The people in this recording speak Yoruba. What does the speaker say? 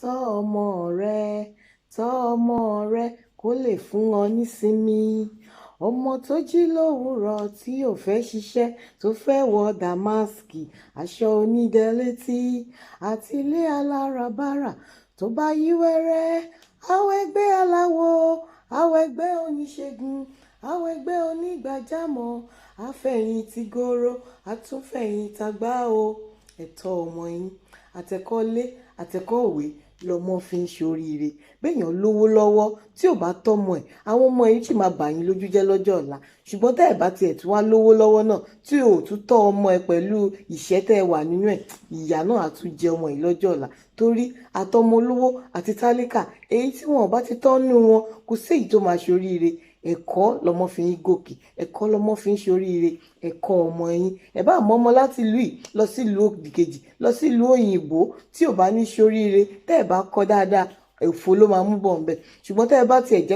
tọ́ ọmọ rẹ tọ́ ọmọ rẹ kó lè fún ọ nísinmi. Ọmọ tó jí lówùúrọ̀ tí ò fẹ́ ṣiṣẹ́ tó fẹ́ wọ dàmásìkì aṣọ onídẹ̀létí àti ilé aláràbarà tó bá yí wẹ́rẹ́ àwọn ẹgbẹ́ aláwo àwọn ẹgbẹ́ oníṣègùn àwọn ẹgbẹ́ onígbàjámọ̀ àfẹ̀yìntì gòrò àtúnfẹ̀yìntàgbà o. Ẹ̀tọ́ ọmọ yín àtẹ̀kọ́lé àtẹ̀kọ́wé lọmọ fi ń ṣoríire. Béèyàn lówó lọ́wọ́ tí ò bá tọ́mọ ẹ̀ àwọn ọmọ yìí sì máa bà yín lójú jẹ́ lọ́jọ́ ọ̀la. Ṣùgbọ́n tẹ́ ẹ̀ bá tiẹ̀ tún wá lówó lọ́wọ́ náà tí ò tún tọ́ ọmọ ẹ pẹ̀lú ìṣẹ́ tẹ́ ẹ wà nínú ẹ̀, ìyà náà á tún jẹ ọmọ yìí lọ́jọ́ ọ̀la. Torí àtọmọ olówó àti tálíkà èyí tí wọn ò bá ti tọ́nu wọn kò sí èyí tó máa ṣoríire. Ẹ̀kọ́ lọmọ fi ń gòkè, ẹ̀kọ́ lọmọ fi ń ṣoríire. Ẹ̀kọ́ ọmọ yín ẹ bá mọ ọmọ láti ìlú yìí lọ sí ìlú òdìkejì lọ sí ìlú òyìnbó tí ò bá ní ṣoríire tẹ́ ẹ bá kọ́ dáadáa òfo ló máa mú bọ̀ ńbẹ̀. Ṣùgbọ́n tẹ́ ẹ bá tiẹ̀ jẹ́